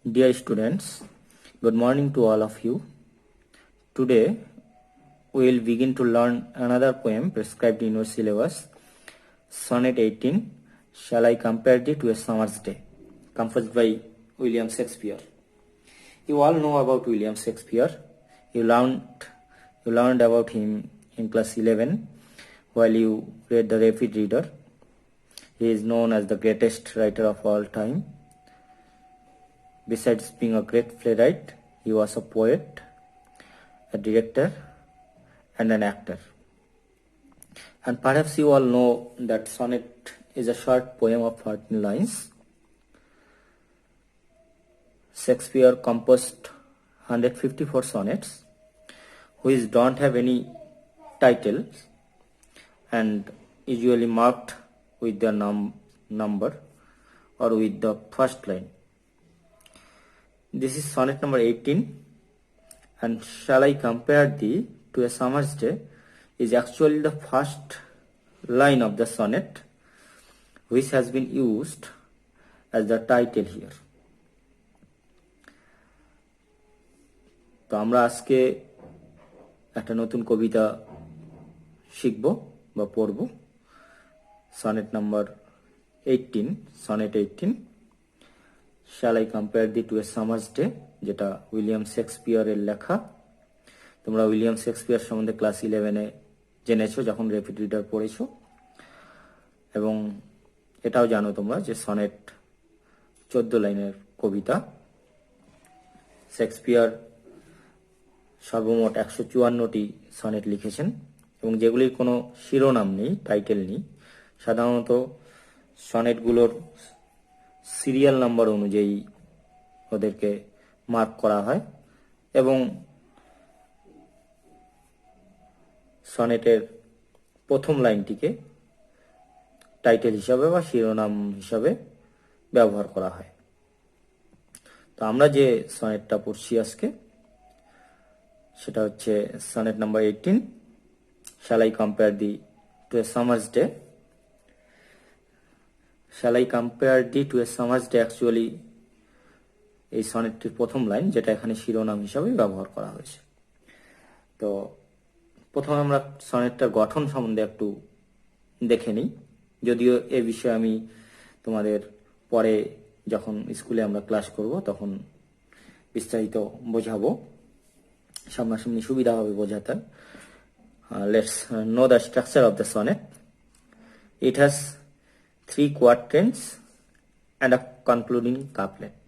Dear students, good morning to all of you. Today we will begin to learn another poem prescribed in your syllabus, Sonnet 18, Shall I Compare Thee to a Summer's Day, composed by William Shakespeare. You all know about William Shakespeare. You learned about him in class 11 while you read the Rapid Reader. He is known as the greatest writer of all time. Besides being a great playwright, he was a poet, a director, and an actor. And perhaps you all know that sonnet is a short poem of 14 lines. Shakespeare composed 154 sonnets, which don't have any titles and usually marked with their number or with the first line. This is sonnet number 18, and Shall I Compare Thee to a Summer's Day is actually the first line of the sonnet, which has been used as the title here. তো আমরা আজকে একটা নতুন কবিতা শিখব বা পড়ব, sonnet number 18, sonnet 18, Shall I Compare Thee to a Summer's Day, যেটা William শেক্সপিয়ারের লেখা। তোমরা উইলিয়াম শেক্সপিয়ার সম্বন্ধে ক্লাস 11-এ জেনেছো যখন র্যাপিড রিডার পড়েছো, এবং এটাও জানো তোমরা যে সনেট 14 লাইনের কবিতা। শেক্সপিয়ার সর্বমোট 154টি সনেট লিখেছেন, এবং যেগুলির কোনো শিরোনাম নেই, টাইটেল নেই। সাধারণত সনেটগুলোর সিরিয়াল নাম্বার অনুযায়ী ওদেরকে মার্ক করা হয়, এবং সনেটের প্রথম লাইনটিকে টাইটেল হিসাবে বা শিরোনাম হিসাবে ব্যবহার করা হয়। তো আমরা যে সনেটটা পড়ছি আজকে, সেটা হচ্ছে sonnet number 18, Shall I Compare Thee to a Summer's Day. Shall I Compare Thee to a Summer's Day actually এই সনেটটির প্রথম লাইন, যেটা এখানে শিরোনাম হিসাবে ব্যবহার করা হয়েছে। তো প্রথমে আমরা সনেটটার গঠন সম্বন্ধে একটু দেখে নিই, যদিও এ বিষয়ে আমি তোমাদের পরে যখন স্কুলে আমরা ক্লাস করব তখন বিস্তারিত বোঝাবো, সামনাসামনি সুবিধা হবে বোঝাতে। Let's know the structure of the sonnet. It has 3 quatrains and a concluding couplet.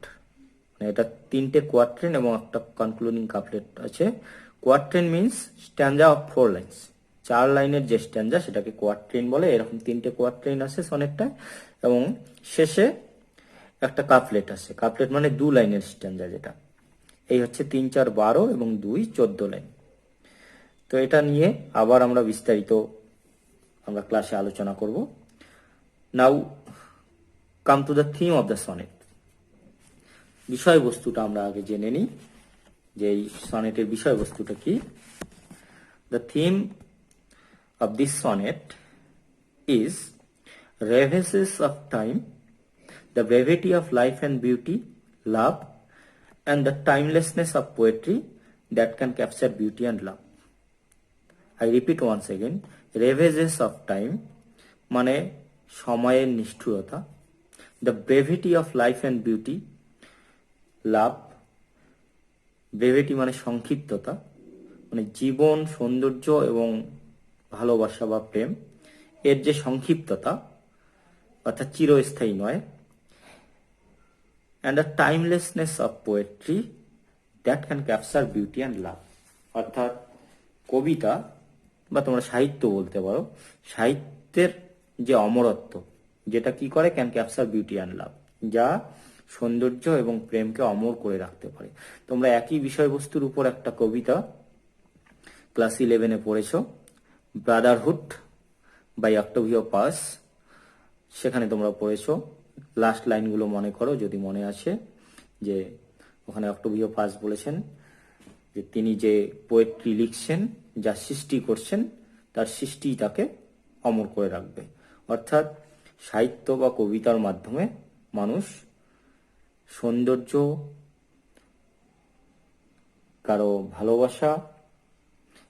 এটা 3টে কোয়াট্রেন এবং একটা কনক্লুডিং কাপলেট আছে। কোয়াট্রেন মিন্স স্ট্যান্জা অফ 4 লাইনস, 4 লাইনের যে স্ট্যান্জা সেটাকে কোয়াট্রেন বলে। এরকম 3টে কোয়াট্রেন আছে সনেটটায়, এবং শেষে একটা কাপলেট আছে। কাপলেট মানে 2 লাইনের স্ট্যান্জা, যেটা এই হচ্ছে 3, 4, 12 এবং 2, 14 লাইন। তো এটা নিয়ে আবার আমরা বিস্তারিত আমরা ক্লাসে আলোচনা করব। Now come to the theme of the sonnet. বিষয়বস্তুটা আমরা আগে জেনে নিই যে এই সনেটের বিষয়বস্তুটা কি। The theme of this sonnet is ravages of time, the brevity of life and beauty, love, and the timelessness of poetry that can capture beauty and love. I repeat once again, ravages of time মানে সময়ের নিষ্ঠুরতা, the brevity of life and beauty, love, brevity মানে সংক্ষিপ্ততা, মানে জীবন, সৌন্দর্য এবং ভালোবাসা বা প্রেম এর যে সংক্ষিপ্ততা, অর্থাৎ চিরস্থায়ী নয়, and the timelessness of poetry that can capture beauty and love, অর্থাৎ কবিতা বা তোমরা সাহিত্য বলতে পারো, সাহিত্যের যে অমরত্ব, যেটা কি করে, can capture beauty and love, যা সৌন্দর্য এবং প্রেমকে অমর করে রাখতে পারে। তোমরা একই বিষয়বস্তুর উপর একটা কবিতা ক্লাস 11-এ পড়েছো, ব্রাদারহুড বাই অক্টোভিও পাস। সেখানে তোমরা পড়েছো, লাস্ট লাইনগুলো মনে করো যদি মনে আছে, যে ওখানে অক্টোভিও পাস বলেছেন যে তিনি যে পোয়েট্রি লিখছেন, যা সৃষ্টি করছেন, তার সৃষ্টি তাকে অমর করে রাখবে। অর্থাৎ সাহিত্য বা কবিতার মাধ্যমে মানুষ সৌন্দর্য কারো ভালোবাসা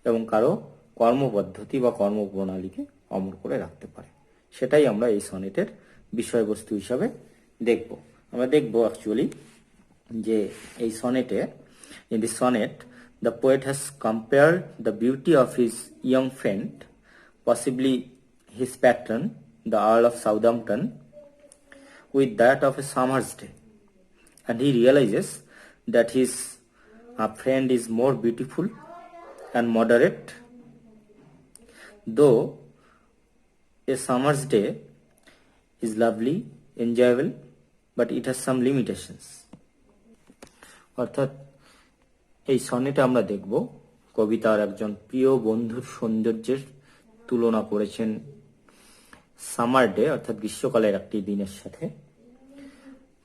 এবং কারো কর্মপদ্ধতি বা কর্মপ্রণালীকে অমর করে রাখতে পারে। সেটাই আমরা এই সনেটের বিষয়বস্তু হিসাবে দেখব। আমরা দেখব অ্যাকচুয়ালি যে এই সনেটে, in the sonnet, the poet has compared the beauty of his young friend, possibly his patron, the Earl of Southampton, with that of a summer's day, and he realizes that his friend is more beautiful and moderate, though a summer's day is lovely, enjoyable, but it has some limitations. অর্থাৎ এই সনেটে আমরা দেখব কবি তার একজন প্রিয় বন্ধুর সৌন্দর্যের তুলনা করেছেন সামার ডে অর্থাৎ গ্রীষ্মকালের একটি দিনের সাথে।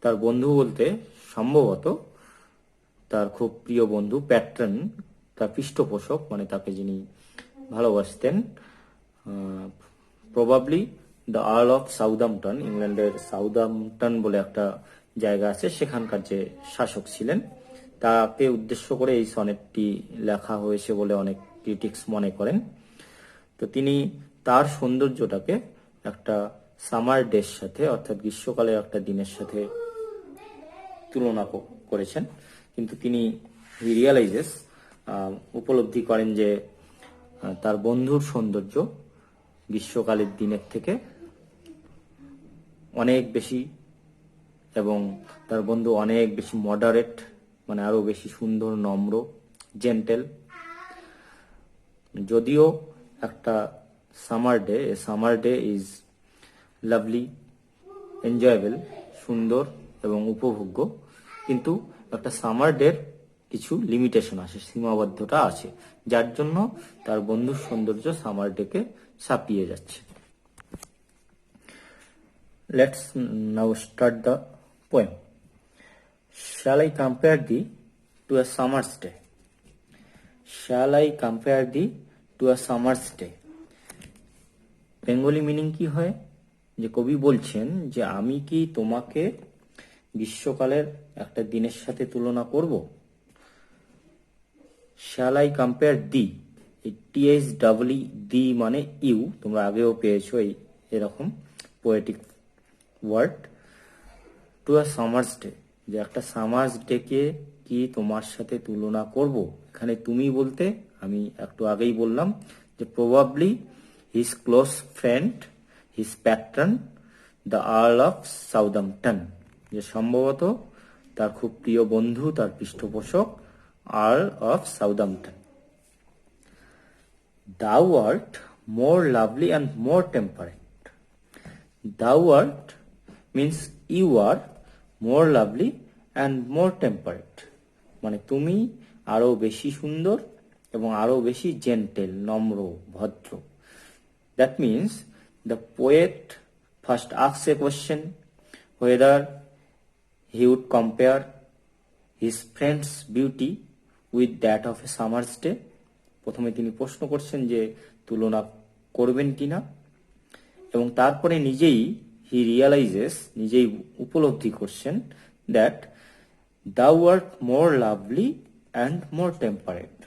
তার বন্ধু বলতে সম্ভবত তার খুব প্রিয় বন্ধু, প্যাট্রন, তার পৃষ্ঠপোষক, মানে তাকে যিনি ভালোবাসতেন, probably the Earl of Southampton, ইংল্যান্ডের সাউদাম্পটন বলে একটা জায়গা আছে, সেখানকার যে শাসক ছিলেন, তাকে উদ্দেশ্য করে এই সনেটটি লেখা হয়েছে বলে অনেক ক্রিটিক্স মনে করেন। তো তিনি তার সৌন্দর্যটাকে একটা সামার ডের সাথে অর্থাৎ গ্রীষ্মকালের একটা দিনের সাথে তুলনা করেছেন, কিন্তু তিনি রিয়ালাইজেস উপলব্ধি করেন যে তার বন্ধুর সৌন্দর্য গ্রীষ্মকালের দিনের থেকে অনেক বেশি, এবং তার বন্ধু অনেক বেশি মডারেট, মানে আরো বেশি সুন্দর, নম্র, জেন্টেল। যদিও একটা summer day is lovely, enjoyable, সুন্দর এবং উপভোগ্য, কিন্তু একটা সামার ডের কিছু লিমিটেশন আছে, সীমাবদ্ধতা আছে, যার জন্য তার বন্ধুর সৌন্দর্য সামার ডেকে ছাপিয়ে যাচ্ছে। Let's now start the poem. Shall I compare thee to a summer's day? Shall I compare thee to a summer's day? Bengali meaning কি হয়, যে কবি বলছেন যে আমি কি তোমাকে গ্রীষ্মকালের একটা দিনের সাথে তুলনা করব। Shall I compare thee, এই THEE দি মানে ইউ, তোমরা আগেও পেয়েছো এই এরকম poetic word, to a summer's day, যে একটা সামার্স ডেকে কি তোমার সাথে তুলনা করব। এখানে তুমি বলতে আমি একটু আগেই বললাম যে probably his close friend, his patron, the Earl of Southampton, যে সম্ভবত তার খুব প্রিয় বন্ধু, তার পৃষ্ঠপোষক, Earl of Southampton. Thou art more lovely and more temperate. Thou art means you are more lovely and more temperate, মানে তুমি আরো বেশি সুন্দর এবং আরো বেশি জেন্টেল, নম্র, ভদ্র। That means the poet first asks a question whether he would compare his friend's beauty with that of a summer's day. প্রথমে তিনি প্রশ্ন করছেন যে তুলনা করবেন কিনা, এবং তারপরে নিজেই হি রিয়ালাইজেস, নিজেই উপলব্ধি করছেন that thou art more lovely and more temperate.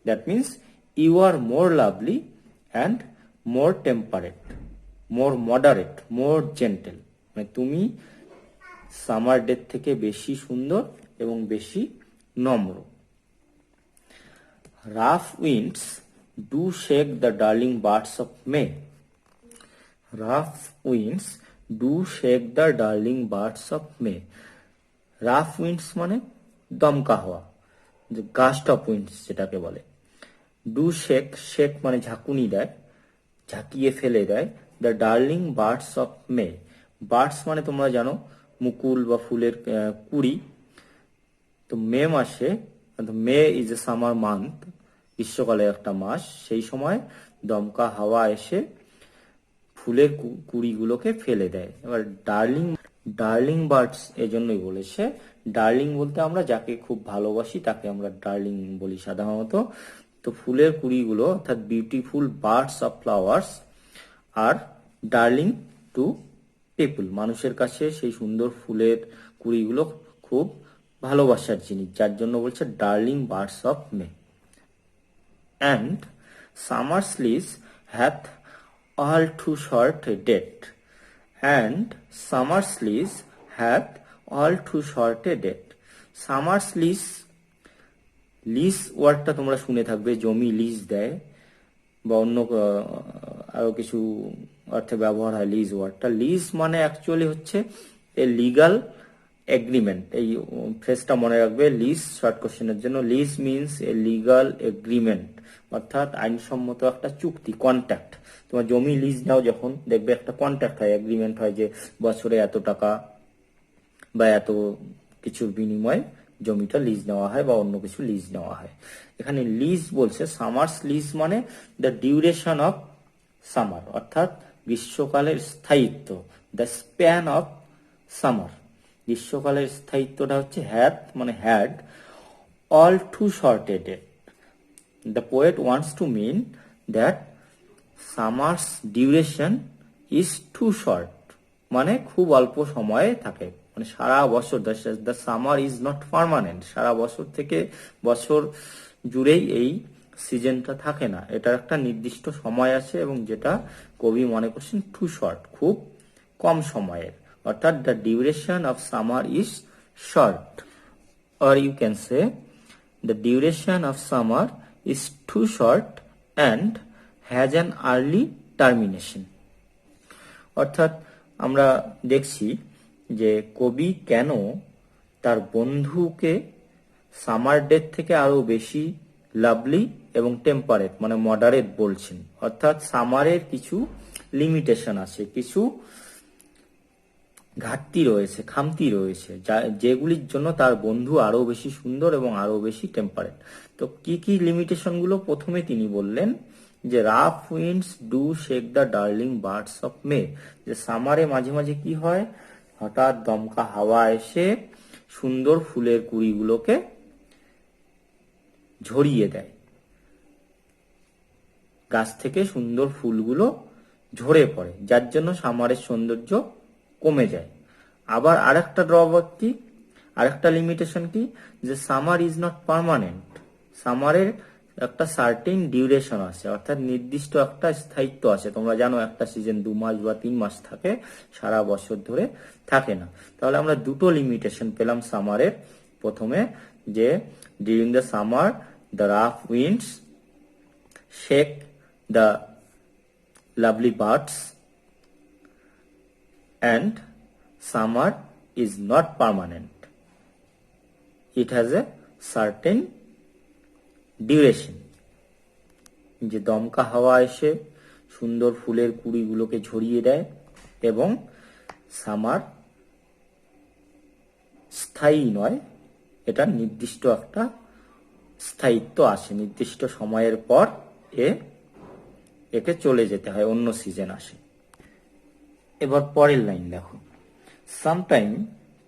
That means you are more lovely and more temperate, more moderate, more gentle, মানে তুমি সামার ডে থেকে বেশি সুন্দর এবং বেশি নম্র। Rough winds do shake the darling buds of May. Rough winds do shake the darling buds of May. Rough winds মানে দমকা হাওয়া, যে গাস্ট অফ উইন্ডস যেটাকে বলে। ডু শেক, শেক মানে ঝাঁকুনি দেয়, ঝাঁকিয়ে ফেলে দেয়। The darling birds of May, birds মানে তোমরা জানো মুকুল বা ফুলের কুড়ি। তো মে মাসে, মে ইজ এ সামার মান্থ, গ্রীষ্মকালের একটা মাস, সেই সময় দমকা হাওয়া এসে ফুলের কুড়িগুলোকে ফেলে দেয়। এবার ডার্লিং বার্ডস এজন্যই বলেছে, ডার্লিং বলতে আমরা যাকে খুব ভালোবাসি তাকে আমরা ডার্লিং বলি সাধারণত। তো ফুলের কুড়িগুলো অর্থাৎ বিউটিফুল বার্ডস অফ ফ্লাওয়ার্স আর ডার্লিং টু পিপল, মানুষের কাছে সেই সুন্দর ফুলের কুড়িগুলো খুব ভালোবাসার জিনিস, যার জন্য বলছে darling birds of May. And summer's lease hath all too short a date, and summer's lease hath all too short a date. Summer's lease, lease ওয়ার্ডটা তোমরা শুনে থাকবে, জমি লিজ দেয় বা অন্য আরো কিছু অর্থে ব্যবহার হয় লিজ ওয়ার্ডটা। লিজ মানে অ্যাকচুয়ালি হচ্ছে এ লিগাল এগ্রিমেন্ট। এই ফ্রেজটা মনে রাখবে লিজ শর্ট কোশ্চেনের জন্য। Lease means a legal agreement, অর্থাৎ আইনসম্মত একটা চুক্তি, কন্ট্রাক্ট। তোমার জমি লিজ নাও যখন, দেখবে একটা কন্ট্রাক্ট হয়, এগ্রিমেন্ট হয় যে বছরে এত টাকা বা এত কিছুর বিনিময়ে জমিটা লিজ নেওয়া হয় বা অন্য কিছু লিজ নেওয়া হয়। এখানে লিজ বলছে সামার্স লিজ মানে দ্য ডিউরেশন অফ সামার, অর্থাৎ গ্রীষ্মকালের স্থায়িত্ব। দ্য স্প্যান অফ সামার, গ্রীষ্মকালের স্থায়িত্বটা হচ্ছে হ্যাড মানে had all too shorted. The poet wants to mean that summer's duration is too short, মানে খুব অল্প সময়ে থাকে, মানে সারা বছর। The summer is not permanent, সারা বছর থেকে বছর জুড়েই এই সিজনটা থাকে না, এটার একটা নির্দিষ্ট সময় আছে, এবং যেটা কবি মনে করছেন টু শর্ট, খুব কম সময়ের, অর্থাৎ the duration of summer is short. or you can say the duration of summer is too short and has an early termination. অর্থাৎ আমরা দেখছি যে কবি কেন তার বন্ধুকে সামার ডেট থেকে আরো বেশি লাভলি এবং টেম্পারেট মানে মডারেট বলছেন। অর্থাৎ সামারের কিছু লিমিটেশন আছে, কিছু ঘাটতি রয়েছে, খামতি রয়েছে, যেগুলির জন্য তার বন্ধু আরো বেশি সুন্দর এবং আরো বেশি টেম্পারেট। তো কি কি লিমিটেশন গুলো? প্রথমে তিনি বললেন যে rough winds do shake the darling birds of মে, যে সামারে মাঝে মাঝে কি হয়, হঠাৎ দমকা হাওয়া এসে সুন্দর ফুলের কুড়িগুলোকে ঝরিয়ে দেয়, গাছ থেকে সুন্দর ফুলগুলো ঝরে পড়ে, যার জন্য সামারের সৌন্দর্য কমে যায়। আবার আরেকটা ড্রব্যাক কি, আরেকটা লিমিটেশন কি, যে সামার ইজ নট পার্মানেন্ট, সামারের একটা সার্টেন ডিউরেশন আছে, অর্থাৎ নির্দিষ্ট একটা স্থায়িত্ব আছে। তোমরা জানো একটা সিজন 2 মাস বা 3 মাস থাকে, সারা বছর ধরে থাকে না। তাহলে আমরা দুটো লিমিটেশন পেলাম সামারের। প্রথমে যে during the summer the rough winds shake the lovely birds, and summer is not permanent, it has a certain duration. যে দমকা হাওয়া এসে সুন্দর ফুলের কুড়িগুলোকে ঝরিয়ে দেয়, এবং সামার স্থায়ী নয়, এটা নির্দিষ্ট একটা স্থায়িত্ব আসে, নির্দিষ্ট সময়ের পর একে চলে যেতে হয়, অন্য সিজন আসে। এবার পরের লাইন দেখো, sometime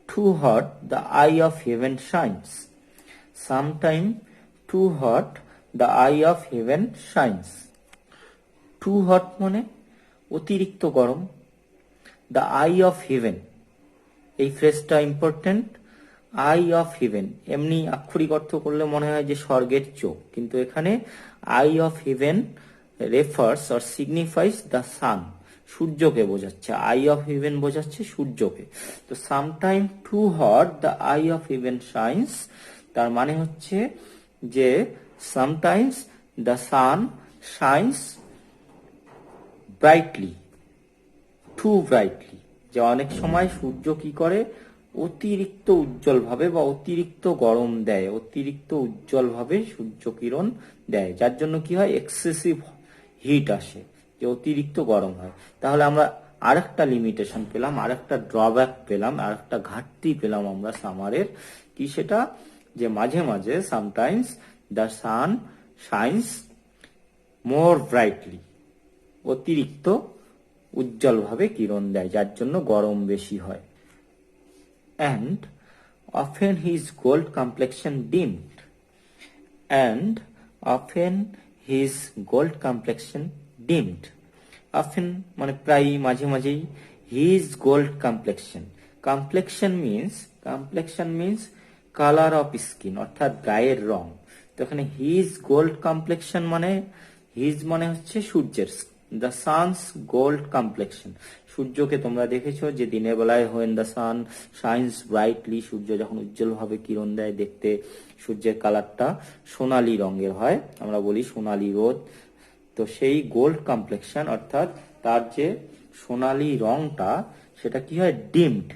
too hot the eye of heaven shines, sometime too hot the eye of heaven shines. Too hot মানে অতিরিক্ত গরম, দ্য আই অফ হেভেন, এই ফ্রেজটা ইম্পর্টেন্ট। আই অফ হেভেন এমনি আক্ষরিক অর্থ করলে মনে হয় যে স্বর্গের চোখ, কিন্তু এখানে eye of heaven refers or signifies the sun, সূর্যকে বোঝাচ্ছে। আই অফ হেভেন বোঝাচ্ছে সূর্যকে। তো sometime too hot the eye of heaven shines, তার মানে হচ্ছে যে sometimes the sun shines brightly, too brightly, যে অনেক সময় সূর্য কি করে, অতিরিক্ত উজ্জ্বল ভাবে বা অতিরিক্ত গরম দেয়, অতিরিক্ত উজ্জ্বল ভাবে সূর্য কিরণ দেয়, যার জন্য কি হয়, এক্সেসিভ হিট আসে, যে অতিরিক্ত গরম হয়। তাহলে আমরা আরেকটা লিমিটেশন পেলাম, আরেকটা ড্রব্যাক পেলাম, আরেকটা ঘাটতি পেলাম আমরা সামারের। কি সেটা? যে মাঝে মাঝে sometimes the sun shines more brightly, অতিরিক্ত উজ্জ্বল ভাবে কিরণ দেয়, যার জন্য গরম বেশি হয়। and often his gold complexion dimmed, and often his gold complexion dimmed, often মানে প্রায়, মাঝে মাঝেই, his gold complexion, complexion means colour of skin, অর্থাৎ গায়ের রং। তো এখানে হিজ গোল্ড কমপ্লেকশন মানে, হিজ মানে হচ্ছে সূর্যের, দ্য সানস গোল্ড কমপ্লেকশন, সূর্যকে তোমরা দেখেছো যে দিনের বেলায় when the sun shines brightly, সূর্য যখন উজ্জ্বল ভাবে কিরণ দেয় দেখতে সূর্যের কালারটা সোনালী রঙের হয়, আমরা বলি সোনালী রোদ। তো সেই গোল্ড কমপ্লেকশন অর্থাৎ তার যে সোনালী রংটা সেটা কি হয়, ডিমড।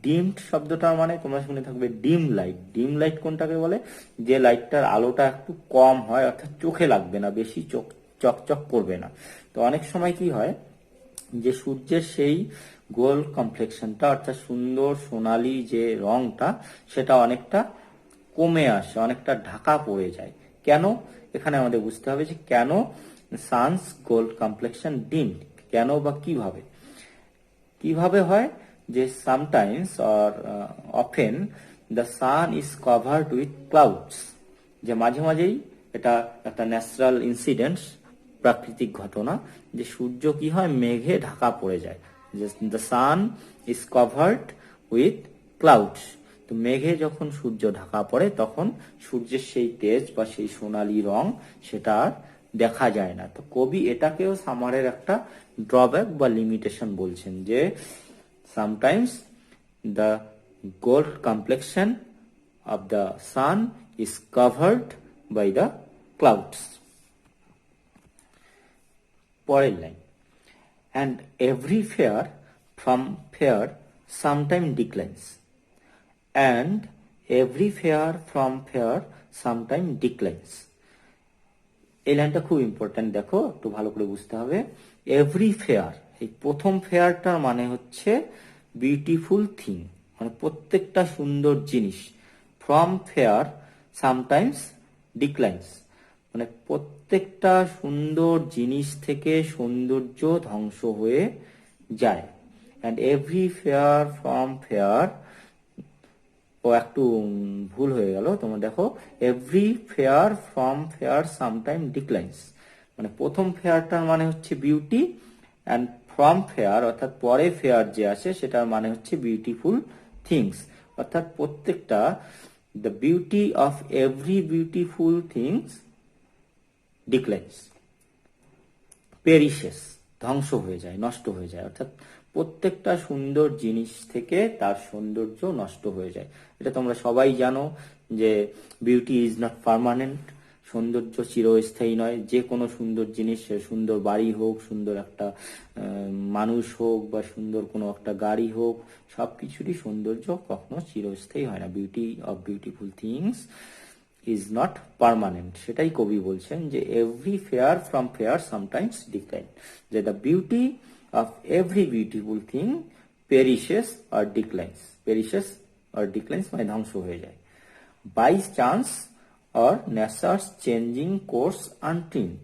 ডিমড শব্দটার মানে তোমরা শুনে থাকবে ডিম লাইট। ডিম লাইট কোনটাকে বলে, যে লাইটটার আলোটা একটু কম হয়, অর্থাৎ চোখে লাগবে না, বেশি চোখ চকচক করবে না। তো অনেক সময় কি হয় যে সূর্যের সেই গোল্ড কমপ্লেকশনটা অর্থাৎ সুন্দর সোনালী যে রংটা সেটা অনেকটা কমে আসে, অনেকটা ঢাকা পড়ে যায়। কেন, এখানে আমাদের বুঝতে হবে যে কেন সানস গোল্ড কমপ্লেকশন ডিমড, কেন বা কিভাবে। কিভাবে হয় যে sometimes or often the sun is covered with clouds, যে মাঝে মাঝেই এটা একটা ন্যাচারাল ইনসিডেন্টস, প্রাকৃতিক ঘটনা, যে সূর্য কি হয় মেঘে ঢাকা পড়ে যায়, যে the sun is covered with clouds. তো মেঘে যখন সূর্য ঢাকা পড়ে তখন সূর্যের সেই তেজ বা সেই সোনালী রং সেটা আর দেখা যায় না। তো কবি এটাকেও সামারের একটা ড্রব্যাক বা লিমিটেশন বলছেন, যে sometimes the gold complexion of the sun is covered by the clouds. পরের line, and every fair from fair sometime declines, and every fair from fair sometime declines। এই লাইনটা খুব ইম্পর্টেন্ট, দেখো একটু ভালো করে বুঝতে হবে। এভরি ফেয়ার, এই প্রথম ফেয়ারটার মানে হচ্ছে বিউটিফুল থিং, মানে প্রত্যেকটা সুন্দর জিনিস। ফ্রম ফেয়ার সামটাইমস ডিক্লাইন্স, মানে প্রত্যেকটা সুন্দর জিনিস থেকে সৌন্দর্য ধ্বংস হয়ে যায়। And every fair from fair, ও একটু ভুল হয়ে গেল, তোমরা দেখো every fair from fair sometime declines, মানে প্রথম ফেয়ারটার মানে হচ্ছে বিউটি, অ্যান্ড ফ্রম ফেয়ার অর্থাৎ পরে ফেয়ার যে আছে সেটার মানে হচ্ছে বিউটিফুল থিংস, অর্থাৎ প্রত্যেকটা the beauty of every beautiful things declines, perishes ধ্বংস হয়ে যায়, নষ্ট হয়ে যায়, অর্থাৎ প্রত্যেকটা সুন্দর জিনিস থেকে তার সৌন্দর্য নষ্ট হয়ে যায়। এটা তোমরা সবাই জানো যে বিউটি ইজ নট পার্মানেন্ট, সৌন্দর্য চিরস্থায়ী নয়। যে কোনো সুন্দর জিনিস, সুন্দর বাড়ি হোক, সুন্দর একটা মানুষ হোক, বা সুন্দর কোনো একটা গাড়ি হোক, সবকিছুরই সৌন্দর্য কখনো চিরস্থায়ী হয় না। Beauty of beautiful things is not permanent, সেটাই কবি বলছেন যে every fair from fair sometimes decline, যে the beauty of every beautiful thing perishes আর ডিক্লাইন্স, পেরিশেস আর ডিক্লাইন্স মানে ধ্বংস হয়ে যায়। By chance or nature's changing course untrimmed,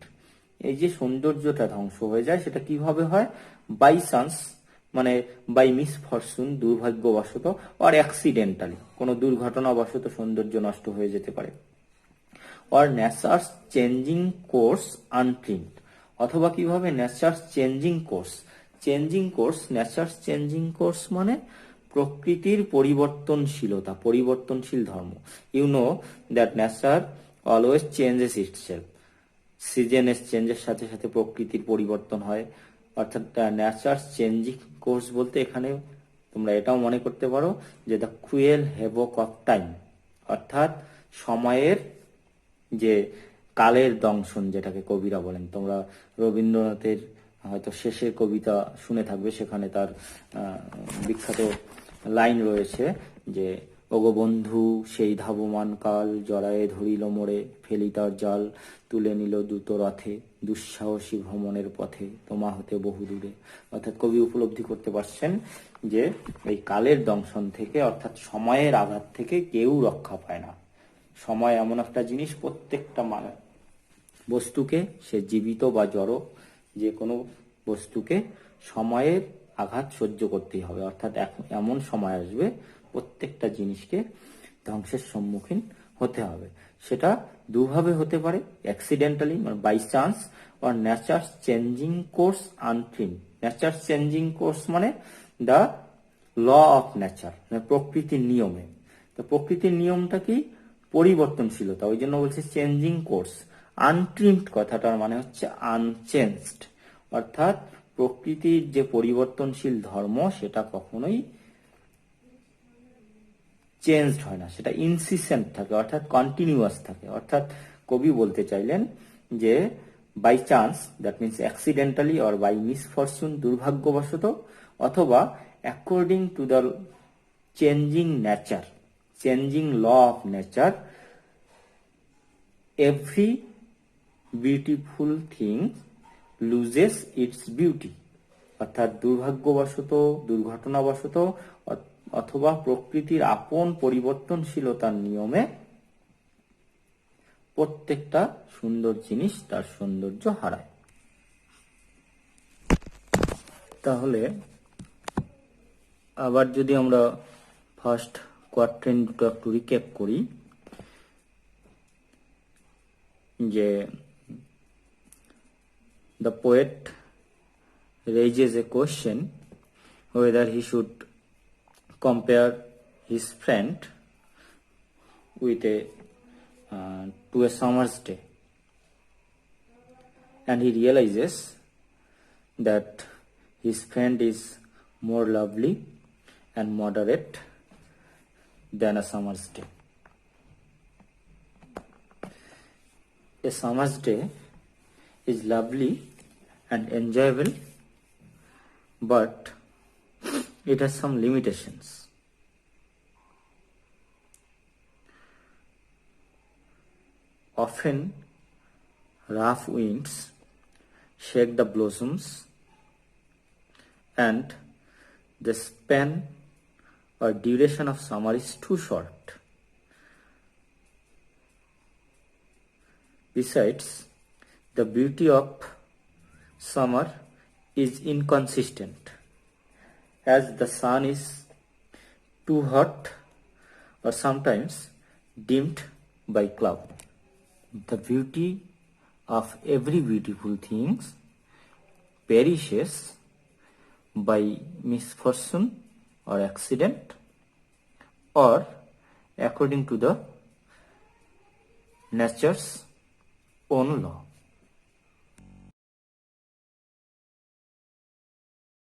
এই যে সৌন্দর্যটা ধ্বংস হয়ে যায় সেটা কিভাবে হয়, বাই চান্স মানে বাই মিসফরচুন, দুর্ভাগ্যবশত, আর অ্যাক্সিডেন্টালি, কোনো দুর্ঘটনাবশত সৌন্দর্য নষ্ট হয়ে যেতে পারে। Or nature's changing course untrimmed, অথবা কিভাবে nature's changing course, changing course, nature's changing course মানে প্রকৃতির পরিবর্তনশীলতা, পরিবর্তনশীল ধর্ম। You know that nature always changes itself, সিজনের চেঞ্জের সাথে সাথে প্রকৃতির পরিবর্তন হয়। অর্থাৎ নেচার চেঞ্জিং কোর্স বলতে এখানে তোমরা এটাও মনে করতে পারো যে দ্য ক্রুয়েল হেভক অফ টাইম, অর্থাৎ সময়ের যে কালের দংশন যেটাকে কবিরা বলেন। তোমরা রবীন্দ্রনাথের হয়তো শেষের কবিতা শুনে থাকবে, সেখানে তার বিখ্যাত লাইন রয়েছে যে ওগো বন্ধু সেই ধাবমান কাল, জড়ায়ে ধরিল মোড়ে, ফেলি তার জাল, তুলে নিল দ্রুত রথে, দুঃসাহসী ভ্রমণের পথে, তোমা হতে বহু দূরে। অর্থাৎ কবি উপলব্ধি করতে পারছেন যে এই কালের দংশন থেকে, অর্থাৎ সময়ের আঘাত থেকে কেউ রক্ষা পায় না। সময় এমন একটা জিনিস, প্রত্যেকটা বস্তুকে, সে জীবিত বা জড় যে কোনো বস্তুকে সময়ের আঘাত সহ্য করতেই হবে। অর্থাৎ এমন সময় আসবে প্রত্যেকটা জিনিসকে ধ্বংসের সম্মুখীন হতে হবে। সেটা দুভাবে হতে পারে, অ্যাক্সিডেন্টালি মানে বাই চান্স, আর nature changing course untrimmed. Nature changing course মানে দ্য ল অফ নেচার, প্রকৃতির নিয়মে। তো প্রকৃতির নিয়মটা কি? পরিবর্তনশীলতা, ওই জন্য বলছে চেঞ্জিং কোর্স। আনট্রিমড কথাটার মানে হচ্ছে আনচেঞ্জড, অর্থাৎ প্রকৃতির যে পরিবর্তনশীল ধর্ম সেটা কখনোই চেঞ্জড হয় না, সেটা ইনসিসেন্ট থাকে, অর্থাৎ কন্টিনিউয়াস থাকে। অর্থাৎ কবি বলতে চাইলেন যে by chance, that means accidentally or by misfortune, দুর্ভাগ্যবশত, অথবা according to the changing nature, changing law of nature, every beautiful thing loses its beauty. অর্থাৎ দুর্ভাগ্যবশত, দুর্ঘটনাবশত অথবা প্রকৃতির আপন পরিবর্তনশীলতার নিয়মে প্রত্যেকটা সুন্দর জিনিস তার সৌন্দর্য হারায়। তাহলে আবার যদি আমরা ফার্স্ট কোয়াট্রেন দুটো একটু রিক্যাপ করি, যে the poet raises a question whether he should compare his friend with to a summer's day, and he realizes that his friend is more lovely and moderate than a summer's day. A summer's day is lovely and enjoyable, but it has some limitations. Often rough winds shake the blossoms, and the span or duration of summer is too short. Besides, the beauty of summer is inconsistent, as the sun is too hot or sometimes dimmed by cloud. The beauty of every beautiful thing perishes by misfortune or accident, or according to the nature's own law.